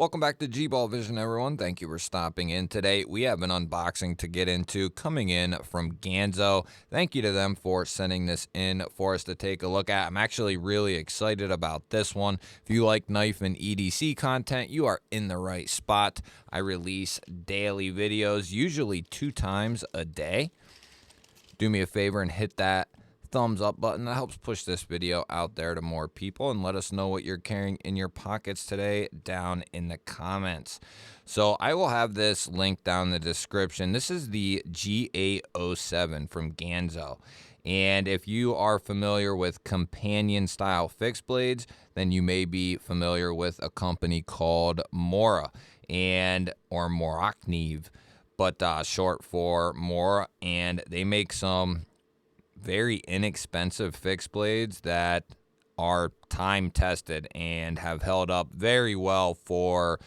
Welcome back to G-Ball Vision, everyone. Thank you for stopping in today. We have an unboxing to get into coming in from Ganzo. Thank you to them for sending this in for us to take a look at. I'm actually really excited about this one. If you like knife and EDC content, you are in the right spot. I release daily videos, usually 2 times a day. Do me a favor and hit that thumbs up button. That helps push this video out there to more people, and let us know what you're carrying in your pockets today down in the comments. So I will have this link down in the description. This is the GA07 from Ganzo. And if you are familiar with companion style fixed blades, then you may be familiar with a company called Mora or Morakniv, but short for Mora, and they make some very inexpensive fixed blades that are time tested and have held up very well for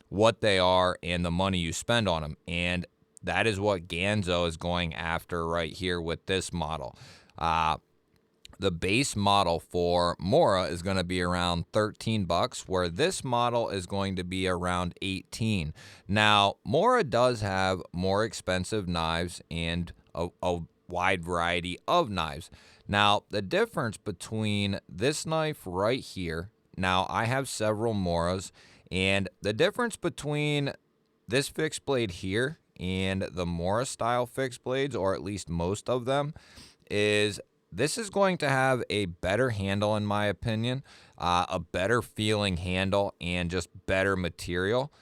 what they are and the money you spend on them. And that is what Ganzo is going after right here with this model. The base model for Mora is going to be around 13 bucks, where this model is going to be around 18. Now, Mora does have more expensive knives and a wide variety of knives. Now, the difference between this knife right here, now I have several Moras, and the difference between this fixed blade here and the Mora style fixed blades, or at least most of them, is this is going to have a better handle, in my opinion, a better feeling handle, and just better material.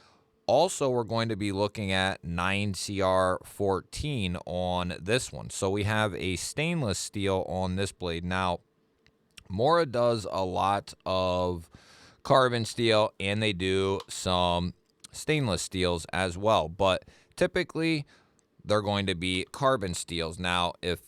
Also, we're going to be looking at 9CR14 on this one. So we have a stainless steel on this blade. Now, Mora does a lot of carbon steel, and they do some stainless steels as well. But typically, they're going to be carbon steels. Now, if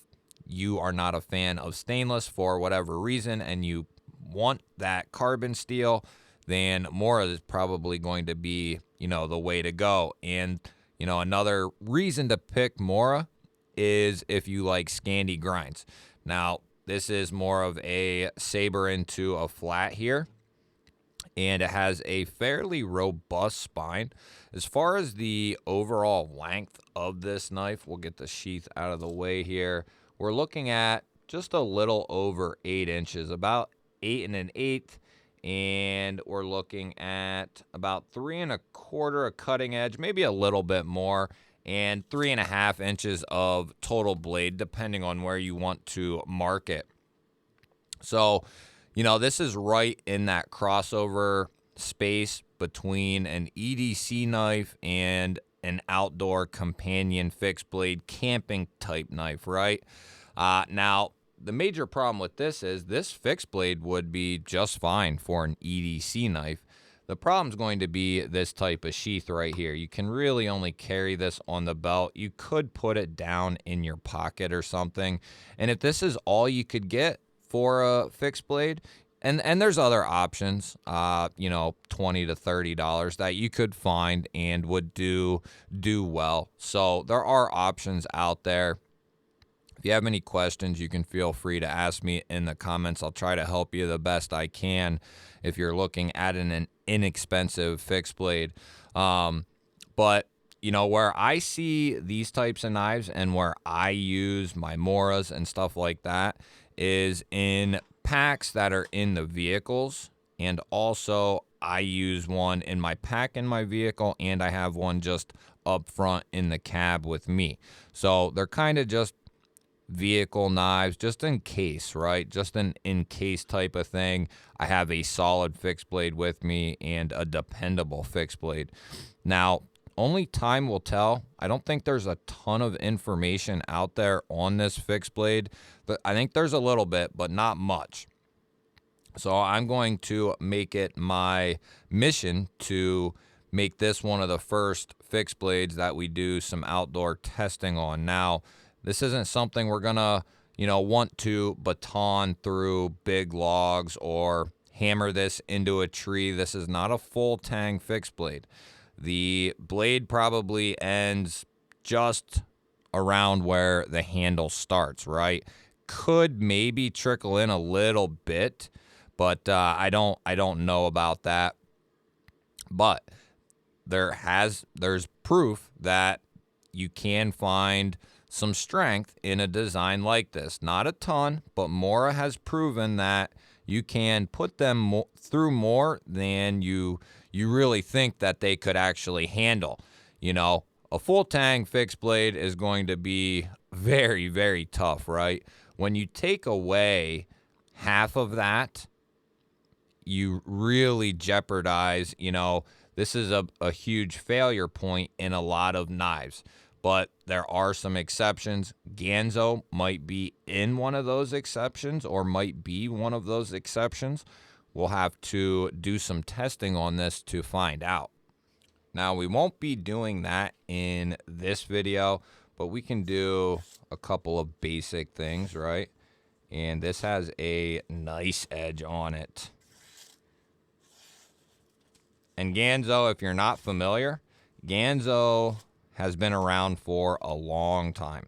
you are not a fan of stainless for whatever reason and you want that carbon steel, then Mora is probably going to be, the way to go. And, another reason to pick Mora is if you like Scandi grinds. Now, this is more of a saber into a flat here, and it has a fairly robust spine. As far as the overall length of this knife, we'll get the sheath out of the way here. We're looking at just a little over 8 inches, about 8 1/8. And we're looking at about 3 1/4 a cutting edge, maybe a little bit more, and 3 1/2 inches of total blade, depending on where you want to mark it. So, this is right in that crossover space between an EDC knife and an outdoor companion fixed blade camping type knife, right? Now, the major problem with this is this fixed blade would be just fine for an EDC knife. The problem is going to be this type of sheath right here. You can really only carry this on the belt. You could put it down in your pocket or something. And if this is all you could get for a fixed blade, and there's other options, $20 to $30 that you could find and would do well. So there are options out there. If you have any questions, you can feel free to ask me in the comments. I'll try to help you the best I can if you're looking at an inexpensive fixed blade. But, where I see these types of knives and where I use my Moras and stuff like that is in packs that are in the vehicles. And also, I use one in my pack in my vehicle, and I have one just up front in the cab with me. So they're kind of just vehicle knives, just in case, right? Just an in case type of thing. I have a solid fixed blade with me and a dependable fixed blade. Now, only time will tell. I don't think there's a ton of information out there on this fixed blade, but I think there's a little bit, but not much. So I'm going to make it my mission to make this one of the first fixed blades that we do some outdoor testing on. Now, this isn't something we're going to, want to baton through big logs or hammer this into a tree. This is not a full tang fixed blade. The blade probably ends just around where the handle starts, right? Could maybe trickle in a little bit, but I don't know about that. But there's proof that you can find some strength in a design like this. Not a ton, but Mora has proven that you can put them through more than you really think that they could actually handle. You know, a full tang fixed blade is going to be very, very tough, right? When you take away half of that, you really jeopardize, you know, this is a huge failure point in a lot of knives. But there are some exceptions. Ganzo might be in one of those exceptions, or might be one of those exceptions. We'll have to do some testing on this to find out. Now, we won't be doing that in this video, but we can do a couple of basic things, right? And this has a nice edge on it. And Ganzo, if you're not familiar, Ganzo has been around for a long time,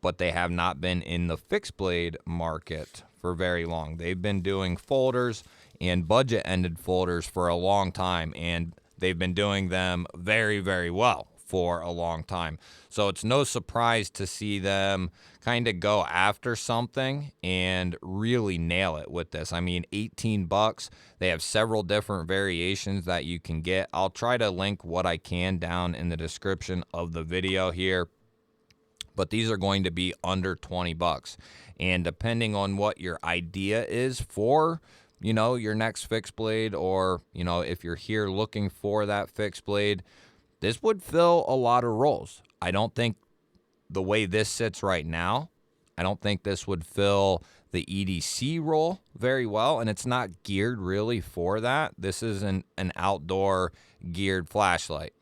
but they have not been in the fixed blade market for very long. They've been doing folders and budget-ended folders for a long time, and they've been doing them very, very well for a long time. So it's no surprise to see them kind of go after something and really nail it with this. I mean, 18 bucks. They have several different variations that you can get. I'll try to link what I can down in the description of the video here. But these are going to be under 20 bucks. And depending on what your idea is for, you know, your next fixed blade, or, you know, if you're here looking for that fixed blade, this would fill a lot of roles. I don't think the way this sits right now, I don't think this would fill the EDC role very well, and it's not geared really for that. This is an outdoor geared flashlight.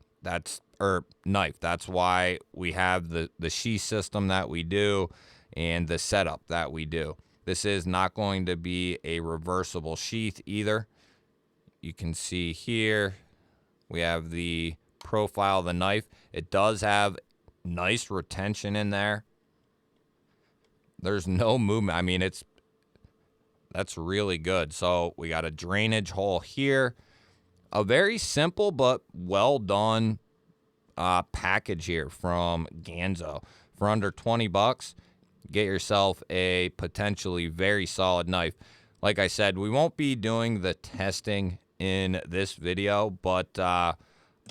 Or knife. That's why we have the sheath system that we do and the setup that we do. This is not going to be a reversible sheath either. You can see here we have the profile of the knife. It does have nice retention in there. There's no movement. I mean, that's really good. So we got a drainage hole here. A very simple but well done package here from Ganzo. For under 20 bucks, get yourself a potentially very solid knife. Like I said, we won't be doing the testing in this video, but I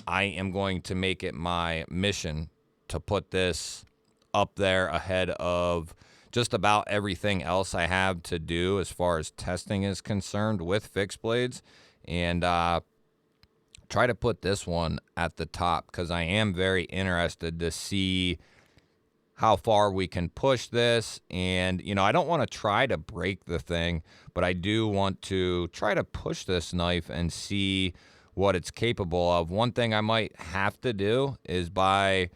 am going to make it my mission to put this up there ahead of just about everything else I have to do as far as testing is concerned with fixed blades, and try to put this one at the top, because I am very interested to see how far we can push this. And, you know, I don't want to try to break the thing, but I do want to try to push this knife and see what it's capable of. One thing I might have to do is buy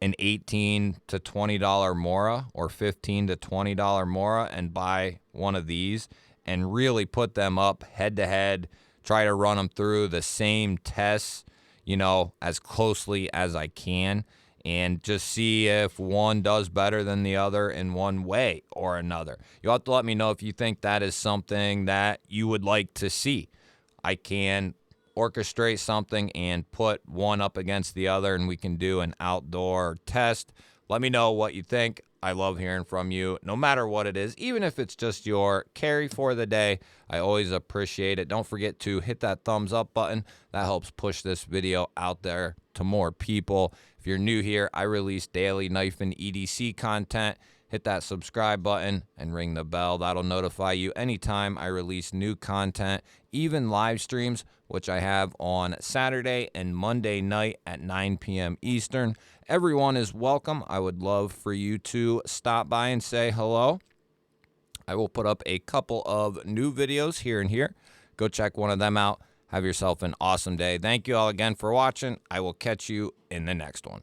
an $18 to $20 Mora, or $15 to $20 Mora, and buy one of these and really put them up head to head, try to run them through the same tests, you know, as closely as I can, and just see if one does better than the other in one way or another. You'll have to let me know if you think that is something that you would like to see. I can orchestrate something and put one up against the other, and we can do an outdoor test. Let me know what you think. I love hearing from you, no matter what it is, even if it's just your carry for the day. I always appreciate it. Don't forget to hit that thumbs up button. That helps push this video out there to more people. If you're new here, I release daily knife and EDC content. Hit that subscribe button and ring the bell. That'll notify you anytime I release new content, even live streams, which I have on Saturday and Monday night at 9 p.m. Eastern. Everyone is welcome. I would love for you to stop by and say hello. I will put up a couple of new videos here and here. Go check one of them out. Have yourself an awesome day. Thank you all again for watching. I will catch you in the next one.